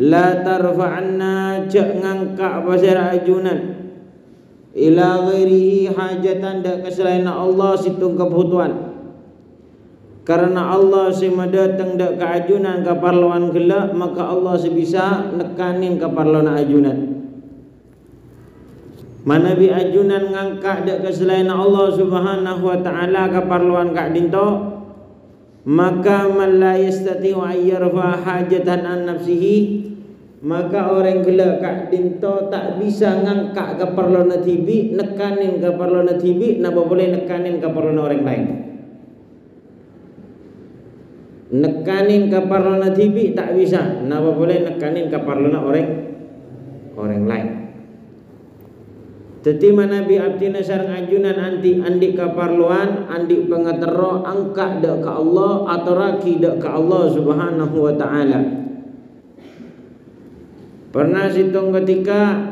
la tarfa'anna cak ngangkak pasir ajunan ila ghairihi hajatan dak keselain Allah situng kebutuhan. Karena Allah sema datang dak keajunan keperluan gelak, maka Allah sebisa nekanin keperluan ajunan. Mana bi ajunan ngangkak dak keselain Allah Subhanahu wa taala keperluan kak dinto, maka man la yastati'u ayyarfa hajatan an nafsihi, maka orang gelak kak dinto tak bisa ngangkak keperluan tibi, nekanin keperluan tibi, napa boleh nekanin keperluan orang lain. Nekanin keperluan tibi tak bisa, napa boleh nekanin keperluan orang lain. Teti mana bi abdina sareng ajunan anti andi keperluan, andi pengatero angka dak ke Allah atau raki dak ke Allah Subhanahu wa taala. Pernah situng ketika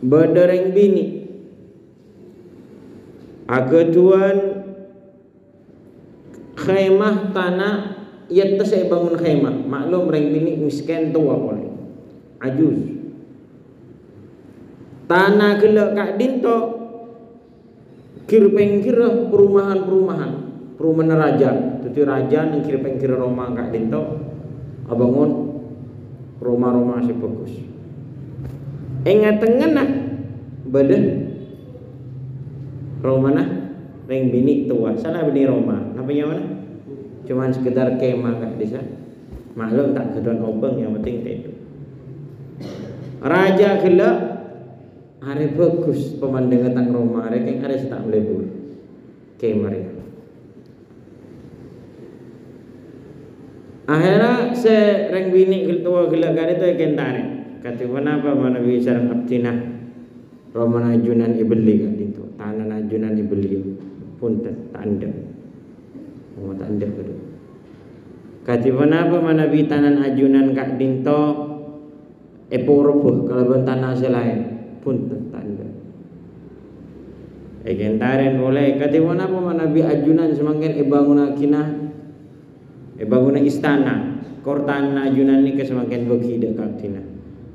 berdereng bini agetuan khaymah tanah ya saya bangun khaymah. Maklum reng bini miskin tua boleh ajuz. Tanah gelak kak dinto kir-pengkir perumahan raja. Jadi raja ning kir-pengkir rumah kak dinto abangun rumah-rumah si bagus. Ingat tengah badan rumah nah reng bini tua. Sana bini rumah. Namanya mana? Cuman sekedar kemah kak desa. Maklum tak gedon obeng, yang penting itu. Raja gelak hari bagus pemandangan tang rumah, hari keng hari setak melebur kemar ya. Akhirnya se reng bini tua gelak kali tu kentare. Kata kenapa mana bisa abdina Roman ajunan ibeli kat itu. Tanah ajunan ibeli pun tak anda. Oh tak anda betul. Kata kenapa mana bi tanah ajunan kat dinto eporoboh kalau tanah selain pun tanda. Kentaren boleh. Kata kenapa mana bi ajunan semakin bangun kinah bangun istana kortan ajunan ni ke semakin bagi dak kaptina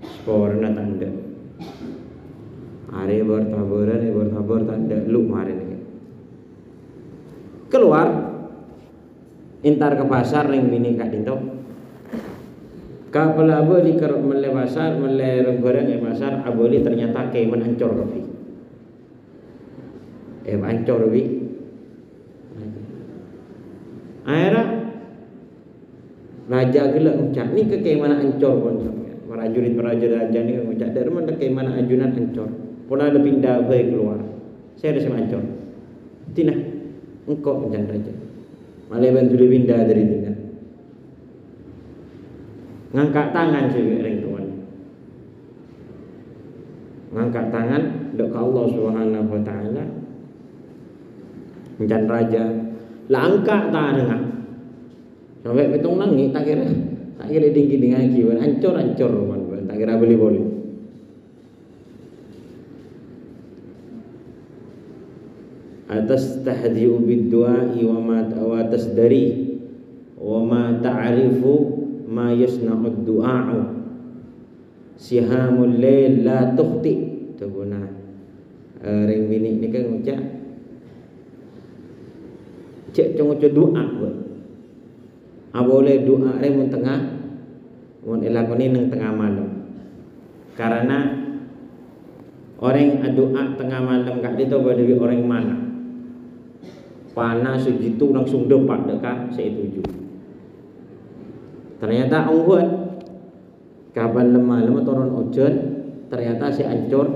sporna tanda are bertabar tanda lu mare ni keluar intar ke pasar ring bini kak dinto kapal abo di kerap mele pasar mele barang ke pasar aboli ternyata ke menancor rofi ancor rofi akhirnya raja gelak ngucap ni ke mana ancor pun prajurit raja ni ngucap dari mana ke mana ajunan ancor pun ada pindah baik keluar saya ada sama ancor tina engkau menjan raja malah bantu dia pindah dari tina ngangkat tangan sebagai orang tuan ngangkat tangan dok Allah Subhanahu wa taala menjan raja lah angkat tangan sampai betung nangis tak kira tinggi dengan kiwan ancor man tak kira boleh atas tahdiu bid du'ai wa ma tasdari wa ma ta'rifu ma yasna'ud du'a'u sihamul lail la tukhti tu guna ring bini ni kan ngucap cek congoco doa boleh doa mun tengah mun elakoni nang tengah malam karena orang doa tengah malam kak itu bagi orang mana panas segitu langsung dempak dekat saya tuju ternyata ongguan kapan lemah turun hujan ternyata si ancur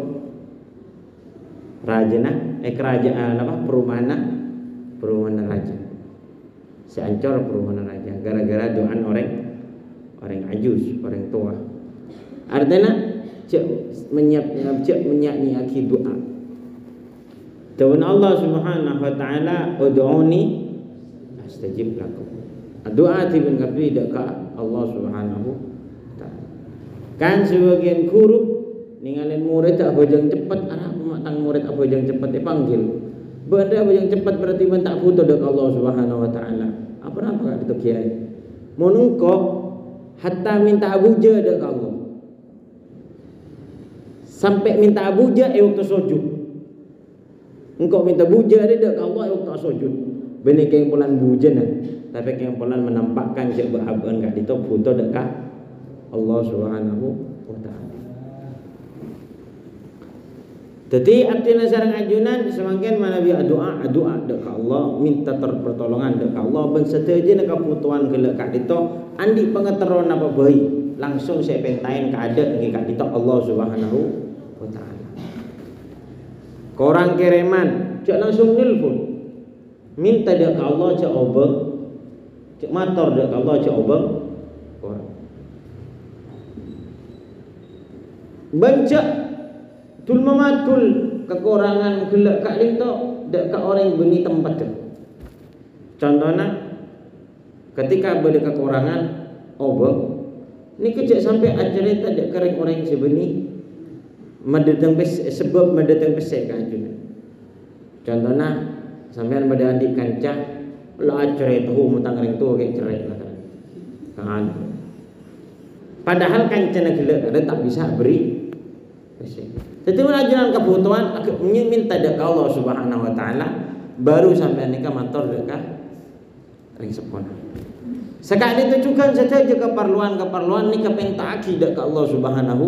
rajana kerajaan apa perumahan raja si ancor perumahan raja gara-gara doa orang ajus orang tua artinya cek menyanyi aki doa Tuhan Allah Subhanahu wa taala ud'uni astajib lakum doa tibun kapi dekat Allah Subhanahu wa taala kan sebagian guru ningalin murid tak bojang cepat arah pematang murid apa bojang cepat dipanggil benda bojang cepat berarti men tak butuh dekat Allah Subhanahu wa taala apa itu kiai menungkok hatta minta abuja dak ka Allah. Sampai minta abuja waktu sujud. Engkau minta buja dia dak ka Allah waktu sujud. Benih keng pulan buja nah, tapi keng pulan menampakkan cek beraban kat dito foto dak ka Allah Subhanahu wa taala. Jadi artinya sareng ajunan semakin mana biar doa dak ka Allah, minta pertolongan dak ka Allah ben seteje nak kebutuhan gelek kat dito andi pengeteron apa baik langsung saya pentain keadaan ngi kat dito Allah Subhanahu wa taala. Korang kiriman cak langsung nelpon minta dak ka Allah cak obeng cak mator dak ka Allah cak obeng orang bancak tul mamatul kekurangan gelak kat dito dak ka orang beni tempat tu. Contohnya ketika ada kekurangan obeng ni kejak sampai ajarita dak kering orang sebeni mendatang sebab mendatang pesek kan ajunan. Contohnya sampean pada adik kancah lah cerai tahu mentang ring tu kayak cerai lah kan. Padahal kancana gelak ada tak bisa beri pesek. Tetapi ajunan kebutuhan aku minta dak Allah Subhanahu wa taala baru sampean nikah mantor dak ka ring sepona. Sekali itu juga saja keperluan ni kepenta akidah ke Allah Subhanahu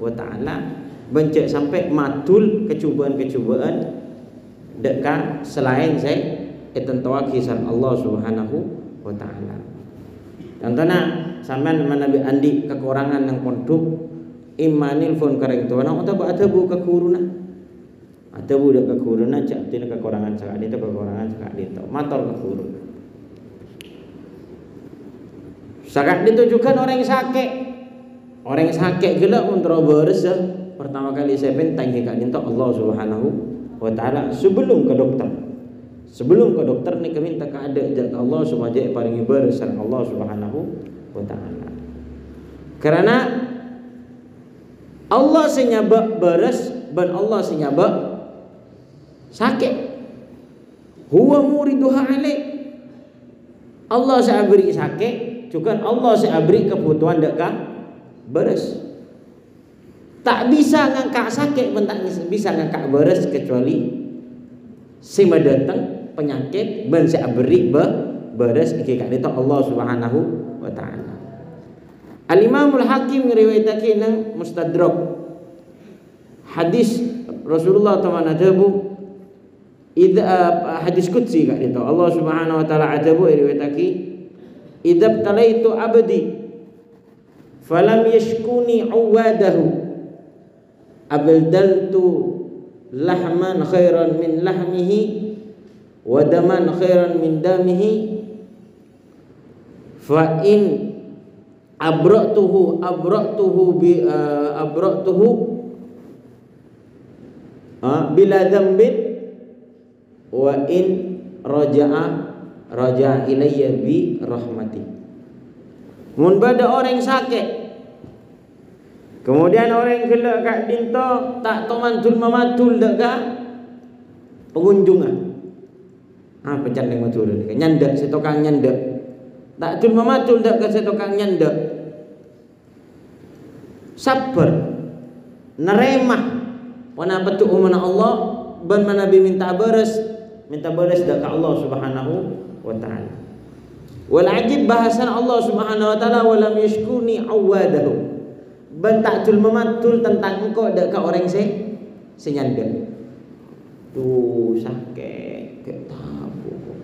wa taala bencek sampai matul kecubaan-kecubaan dekat selain saya tentua kisah Allah Subhanahu wa taala. Contohnya sampean Nabi andi kekurangan yang pondok imanil fon kareng tuana atau bu kekuruna. Atau bu dak kekuruna cak tina kekurangan sakit itu kekurangan sakit itu matul kekuruna. Sakit ditujukan orang sakit. Orang sakit gelak untuk beres pertama kali saya pentang hingga minta Allah Subhanahu wa taala sebelum ke dokter. Sebelum ke dokter ni kami minta keadaan jat Allah supaya paringi beres Allah Subhanahu wa taala. Karena Allah senyabak beres dan Allah senyabak sakit. Huwa muriduha alaik. Allah saya beri sakit, juga Allah saya beri kebutuhan dekat beres. Tak bisa ngangkat sakit pun tak bisa ngangkat beres kecuali si mendatang penyakit ben saya beri beres iki kat itu Allah Subhanahu wa taala. Al-Imamul Hakim ngriwayatake nang Mustadrak hadis Rasulullah taala hadis qudsi kat itu Allah Subhanahu wa taala adabu riwayatake idab talaitu abdi falam yashkuni uwadahu abdaltu lahman khairan min lahmihi wa daman khairan min damihi fa in abratuhu bila dzambin wa in raja'a ilayya bi rahmati. Mun bada orang sakit kemudian orang gelak kat dinto tak tomantul mamatul dak ka pengunjungan. Pecat ning matur ni nyandak setokang nyandak. Tak tul mamatul dak ka setokang nyandak. Sabar. Neremah. Wana betu umana Allah ban Nabi minta beres dak ka Allah Subhanahu wa taala. Wal ajib bahasan Allah Subhanahu wa taala walam yashkuni awadahu. Bantakul mematul tentang engkau dak ka orang senyanda. Tu sakit ke tabu.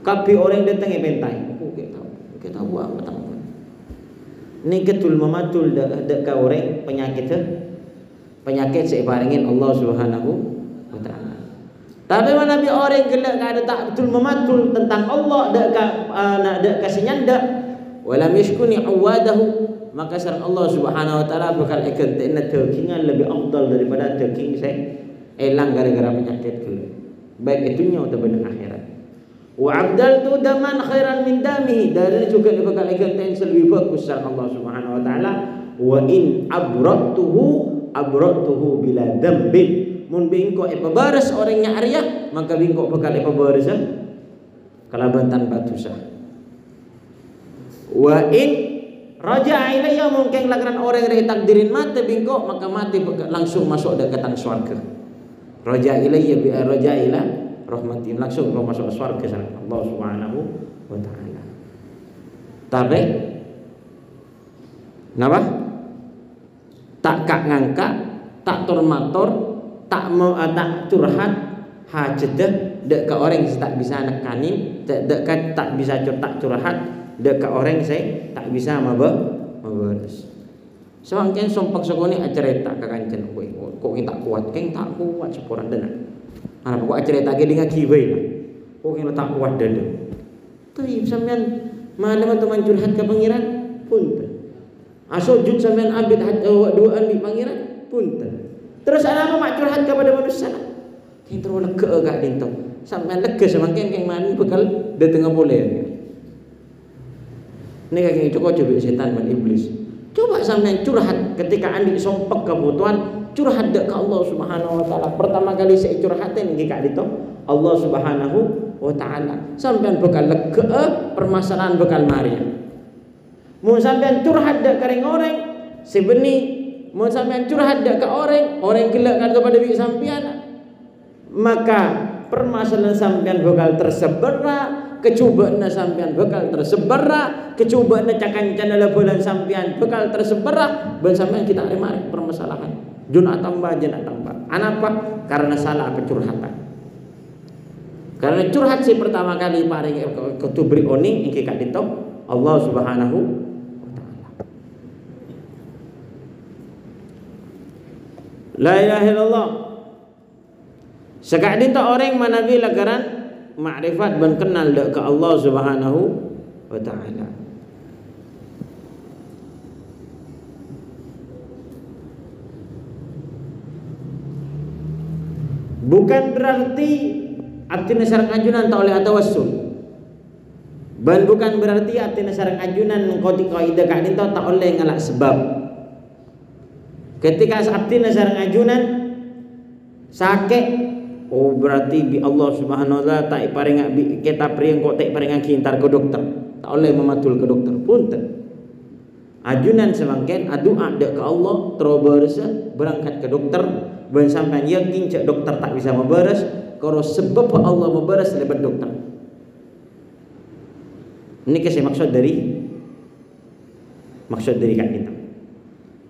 Kapi orang datang bentai. Aku ke tabu apa tahu. Ni ketul mematul dak ka orang penyakit saya paringin Allah Subhanahu wa taala. Tapi mana bi orang gelak ka ada tak betul mematul tentang Allah dak ka senyanda walam yashkuni awadahu maka sareng Allah Subhanahu wa taala bakal ikan tena terkingan lebih afdal daripada terking saya elang gara-gara penyakit ke baik itunya atau benar akhirat. Wa abdaltu daman khairan min damihi dari juga bakal ikan tena lebih bagus sareng Allah Subhanahu wa taala wa in abratuhu bila dambin mun bingko ipabaras orangnya arya maka bingko bakal ipabaras kalaban tanpa dosa. Wa in Raja ilayya mungkin lakaran orang yang takdirin mati bingkok maka mati langsung masuk ke tang swarga. Raja ilayya bi raja ila rahmatin langsung masuk swarga sana Allah Subhanahu wa taala. Tapi napa? Tak kak ngangkat, tak turmator, tak mau tak curhat hajat dek ke orang yang tak bisa nekanin, tak bisa curhat dek ke orang saya tak bisa maberes. Sewangken sompak sekoni acerita ka kancan kowe. Kok tak kuat, tak kuat seporan denan. Ana kok acerita ge dengan kiwe lah. Kok tak kuat dede. Tapi sampean mana teman curhat ke pangeran punten. Asujud sampean abid doaan di pangeran punten. Terus ana mak curhat kepada manusia. Yang terlalu lega gak dintong. Sampean lega semakin keng mani bekal de tengah boleh. Ini kayak coba setan dan iblis. Coba sampean curhat ketika andi sompek kebutuhan, curhat ke Allah Subhanahu wa taala. Pertama kali saya curhatin jika dito Allah Subhanahu wa taala. Sampean bekal lega permasalahan bekal mari. Mau sampean curhat ke orang sebeni, mau sampean curhat ke orang gelakkan kepada diri sampean, maka permasalahan sampean bakal tersebar, kecobaan sampean bakal tersebar, kecobaan cakan-cakan bulan sampean bakal tersebar, ben sampean kita remari permasalahan. Juna tambah. Anapa? Karena salah pencurhatan. Karena curhat si pertama kali paring ketubri oning iki kak ditok Allah Subhanahu wa taala. La ilaha illallah. Sekak dinta orang manabi lagaran ma'rifat ben kenal ke Allah Subhanahu wa taala. Bukan berarti artinya sareng ajunan tak oleh tawassul. Dan bukan berarti artinya sareng ajunan koti kaidah kak dinta tak oleh ngalak sebab. Ketika artinya sareng ajunan sakit, oh berarti bi Allah Subhanahu wa taala tak paring kita prieng kok tak paring ntar ke dokter. Tak oleh mematul ke dokter punten. Ajunan semangken adua dek ke Allah terobos berangkat ke dokter ben sampean yakin cek dokter tak bisa memberes kalau sebab Allah memberes lebat dokter. Ini kasih maksud dari kak kita.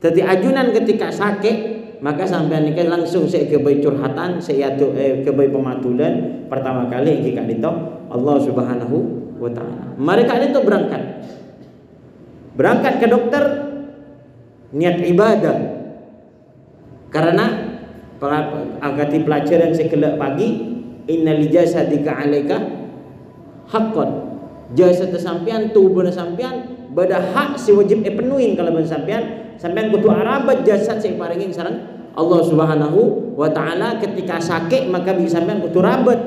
Jadi ajunan ketika sakit maka sampean ini langsung saya ke bayi curhatan, saya ke bayi pematulan pertama kali jika dito Allah Subhanahu wa taala. Mereka itu berangkat ke dokter niat ibadah. Karena agati pelajaran sekelak pagi innal jasadika alaika haqqan. Jasad sampean tubuh sampean bada hak si wajib penuhin kalau sampean kudu arabat jasad saya paringin sareng Allah Subhanahu wa taala ketika sakit maka bisa sampean kudu rabat.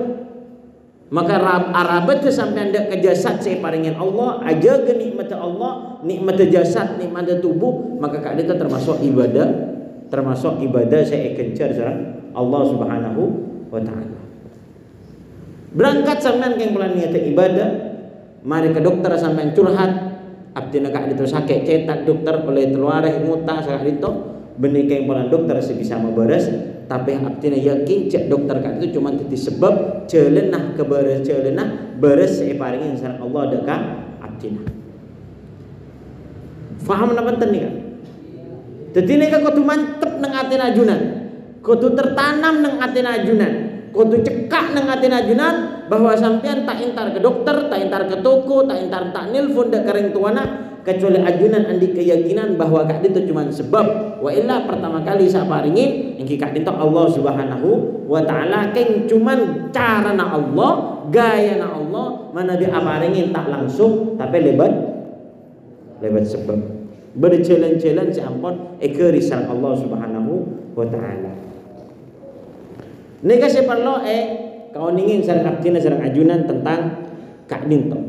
Maka arabat tu sampean dak ke jasad saya paringin Allah aja ke nikmat Allah, nikmat jasad, nikmat tubuh, maka kak itu termasuk ibadah saya kencar sareng Allah Subhanahu wa taala. Berangkat sampean keng bulan niat ibadah, mari ke dokter sampean curhat, abdina kak itu sakit cetak dokter oleh teluareh mutah sakit itu benih keng bulan dokter sebisa memberes, tapi abdina yakin cek dokter kak itu cuma titik sebab celenah keberes celenah beres saya paringin sareng Allah dekat abdina. Faham apa penting kan? Jadi ini kudu mantep nang atina ajunan, kudu tertanam nang atina ajunan, kudu cekak nang atina ajunan bahwa sampean tak intar ke dokter, tak intar ke toko, tak nilfon dek kering tuana kecuali ajunan andi keyakinan bahwa kak itu cuma sebab. Wa illa pertama kali saya paringin engki kak itu Allah Subhanahu wa taala keng cuman cara na Allah, gaya na Allah, mana dia paringin tak langsung tapi lebat sebab. Berjalan-jalan seampun eke risal Allah Subhanahu wa taala. Nika seperlo kau ingin sareng abdina sareng ajunan tentang kak dinto.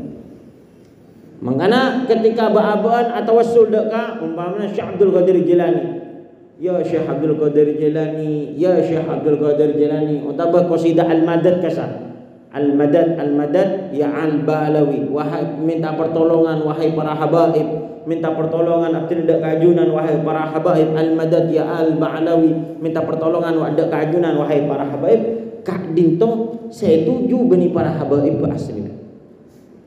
Mangkana ketika ba'aban atau wassul deka umpamanya Syekh Abdul Qadir Jilani. Ya Syekh Abdul Qadir Jilani, ya Syekh Abdul Qadir Jilani. Utabah qasidah al-madad kasar. Al-madad ya al-balawi. Wahai minta pertolongan wahai para habaib. minta pertolongan abdi dak kajunan wahai para habaib al-madad ya al-ba'lawi, minta pertolongan wa dak kajunan wahai para habaib. Kak dinto setuju bani para habaib aslina.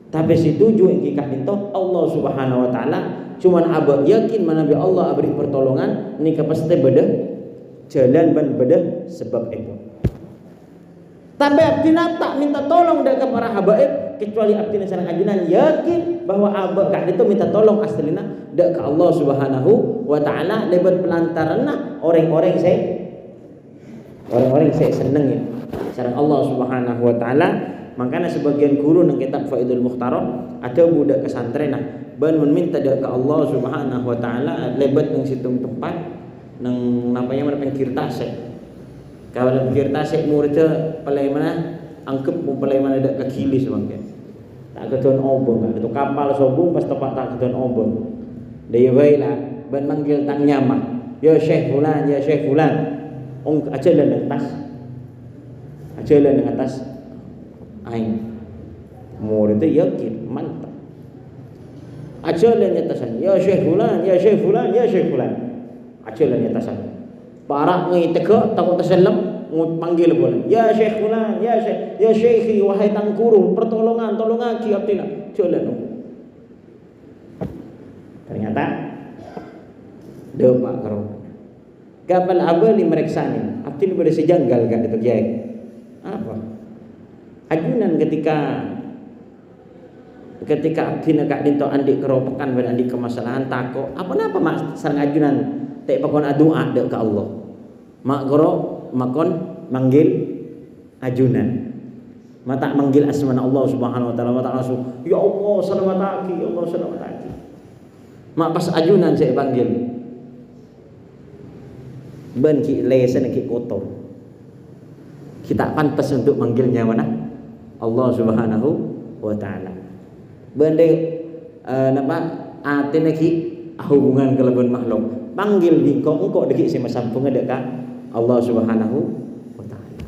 Tapi setuju engki kak dinto Allah Subhanahu wa taala cuman abad yakin manabi Allah beri pertolongan ni pasti beda jalan ban beda sebab itu. Tapi abdi tak minta tolong dak ke para habaib kecuali abdi sareng ajunan yakin bahwa abad kak dinto minta tolong aslina dak ke Allah Subhanahu wa taala lewat pelantaranna orang-orang saya seneng ya sareng Allah Subhanahu wa taala. Makanya sebagian guru nang kitab Faidul Mukhtaram ada budak pesantren ban meminta dak ke Allah Subhanahu wa taala lebat nang situng tempat nang namanya mana pinggir tasik. Kalau pinggir tasik muridnya palai mana angkep mu palai mana dak ke kilis mangke. Tak kedon obong kan itu kapal sobung pas tepat tak kedon obong. Dia baiklah ban manggil tang nyamah. Ya Syekh fulan, ya Syekh fulan. Ong ajalan nang atas. Ajalan nang atas. Aing murid itu yakin mantap ajalan atasan ya Syekh fulan ya Syekh fulan ya Syekh fulan ajalan atasan para ngi tegak takut terselam panggil bola ya Syekh fulan ya Syekhi wahai tangkuru pertolongan tolong aki abdina jalan ternyata depak karo kapal abal dimereksani abdin pada sejanggal kan itu kiai apa ajunan ketika abdi nak dinto andik keropakan dan andik kemasalahan tako apa mak sareng ajunan tek pakon doa dak ke Allah mak goro makon manggil ajunan mata manggil asmana Allah Subhanahu wa taala wa ta'ala ya Allah selamataki ya Allah selamataki mak pas ajunan saya panggil ben ki lesen ki kotor kita pantas untuk manggilnya mana Allah Subhanahu wa taala. Bende napa atene ki hubungan kelebon makhluk. Panggil di engko deki sing masampung ada ka Allah Subhanahu wa taala.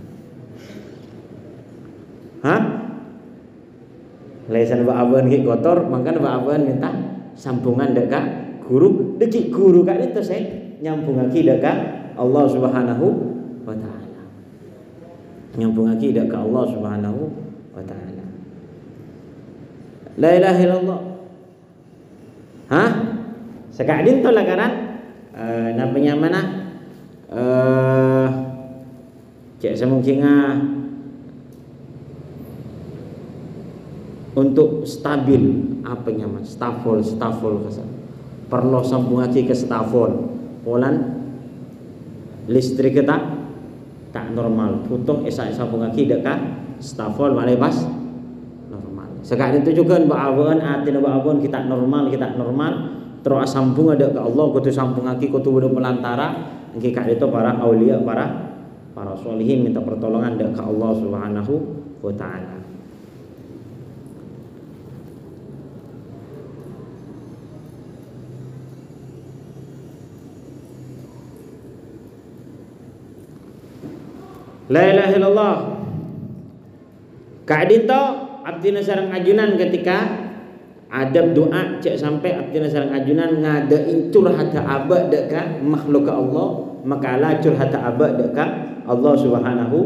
Hah? Lesan ba awan ki kotor, mangkan ba awan minta sampungan dek ka guru, deki guru ka itu saya nyambungake dek ka Allah Subhanahu wa taala. Nyambungake dek ka Allah Subhanahu wa ta'ala. La ilaha illallah. Hah? Sekadin to lagaran namanya mana? Cek semungkinnya untuk stabil apa nyaman stafol kasar. Perlu sambung lagi ke stafol. Polan listrik kita tak normal. Putung sambung lagi dekat stafol malai pas normal. Sekarang itu juga baawan atin baawan kita normal terus sambung ada ke Allah kudu sambung lagi kudu bedo pelantara engke itu para aulia para sholihin minta pertolongan ke Allah Subhanahu wa taala. La ilaha illallah. Kadin to abdina sareng ajunan ketika adab doa cek sampai abdina sareng ajunan ngadain curhat abad dek ka makhluk ka Allah maka la curhat abad dek ka Allah Subhanahu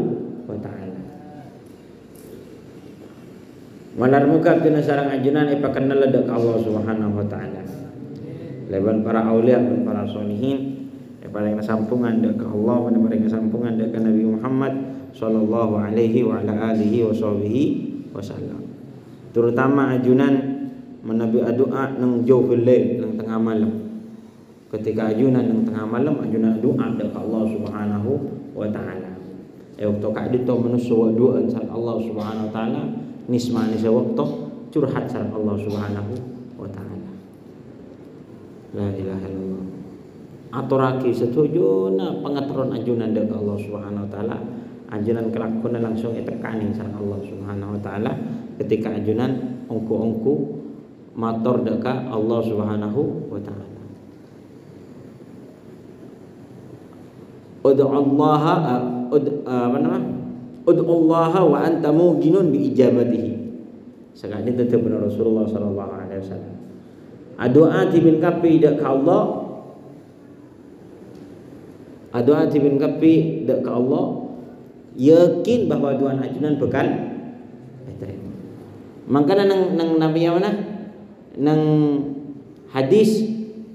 wa taala. Malar muka abdina sareng ajunan ipakenal dek ka Allah Subhanahu wa taala. Leban para aulia dan para sholihin paling sampungan dek ka Allah dan paling sampungan dek ka Nabi Muhammad sallallahu alaihi wa ala alihi wa sahbihi wasallam. Terutama ajunan menabi doa nang jauhul lail nang tengah malam. Ketika ajunan nang tengah malam ajunan doa dak Allah Subhanahu wa taala. Waktu ka dito manusia doa sareng Allah Subhanahu wa taala nismani sewaktu curhat sareng Allah Subhanahu wa taala. La ilaha illallah. Aturaki setuju na pengaturan ajunan dak Allah Subhanahu wa taala. Ajunan kelakuan langsung itekaning sareng Allah Subhanahu wa taala ketika ajunan ongku-ongku matur deka Allah Subhanahu wa taala. Ud'ullaha wa anta muqinun bi ijabatihi. Sekali tetap benar Rasulullah sallallahu alaihi wasallam. Doa tibin kapi dak ka Allah. Doa tibin kapi dak ka Allah. Yakin bahawa doa ajunan bekal. Makana nang nabi mana? Nang hadis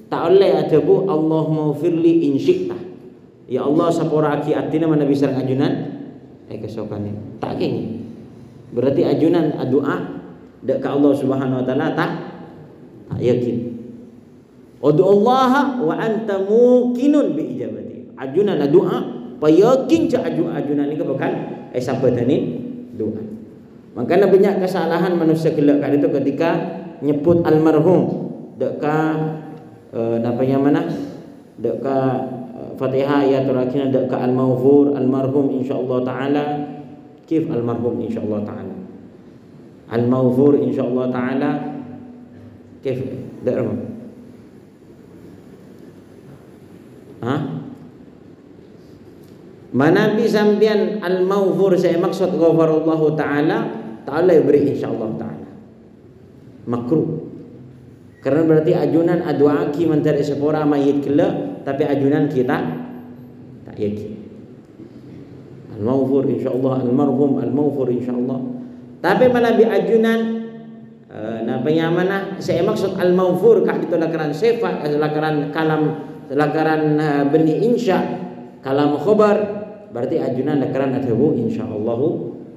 tak oleh ada bu Allahumma firli in syi'ta. Ya Allah sapora aki atina mana bisa ajunan kesokan tak kene. Berarti ajunan doa dak ka Allah Subhanahu wa taala tak yakin. Ud'u Allah wa anta muqinun bi ijabati. Ajunan doa pa yakin ca ajunan ni bakal sabatanin doa. Makanya banyak kesalahan manusia kelak kali itu ketika nyebut almarhum dak ka namanya mana? Dak ka Fatihah ya terakhir dak ka al-maghfur almarhum insyaallah taala. Kif almarhum insyaallah taala? Al-maghfur insyaallah taala kif dak apa? Mana bi sambian al-maghfur saya maksud ghafarallahu taala taala beri insyaallah taala. Makruh. Karena berarti ajunan doa ki mentari sepora mayit kelak tapi ajunan kita tak yakin. Al-maghfur insyaallah, al-marhum al-maghfur insyaallah. Tapi mana bi ajunan namanya mana? Saya maksud al-maghfur kah itu lakaran sifat, lakaran kalam, lakaran beni insya, kalam khabar, berarti ajunan lakaran adhabu insyaallah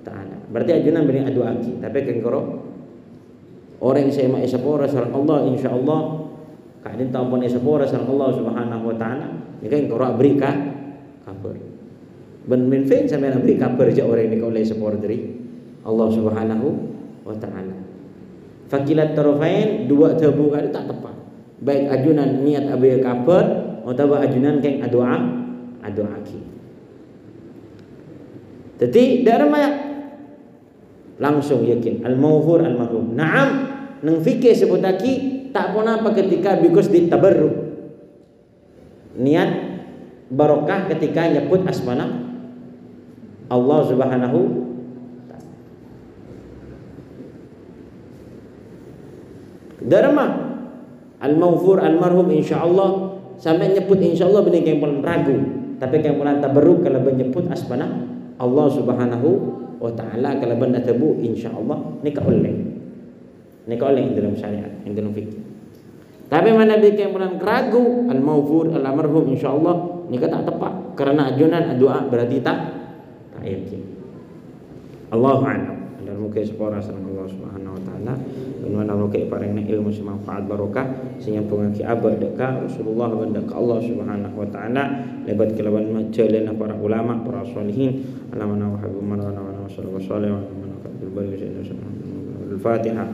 taala. Berarti ajunan beni doa ki, tapi kengkoro orang yang saya mai sepora sareng Allah insyaallah kadin tampon sepora sareng Allah Subhanahu wa taala ni kan kengkoro beri ka kabar. Ben min fin sampai beri kabar je orang ni kau oleh sepora dari Allah Subhanahu wa taala. Fakilat tarafain dua tabu kada tak tepat. Baik ajunan niat abai kabar atau ajunan keng doa ki. Jadi darma langsung yakin al-maghfur al-marhum. Naam nang fikir sebutaki tak pun apa ketika because ditabarruk. Niat barokah ketika nyebut asmana Allah Subhanahu Dharma al-maghfur al-marhum insyaallah sampai nyebut insyaallah benih yang paling ragu tapi yang paling tabarruk kalau menyebut asmana Allah Subhanahu wa taala kalau benda tabu insyaallah ni ka oleh dalam syariat dalam fikih. Tapi mana yang paling ragu al-maghfur al-marhum insyaallah ni tak tepat karena ajunan doa berarti tak yakin. Allahu a'lam. Dan mungkin sepora sama Allah Subhanahu wa taala dan mana mungkin parang ilmu semanfaat barokah sehingga pengaki abad dekat Rasulullah dan dekat Allah Subhanahu wa taala lebat kelawan majalah para ulama para salihin alamana wa habbu man wa sallallahu alaihi wa sallam al-Fatihah.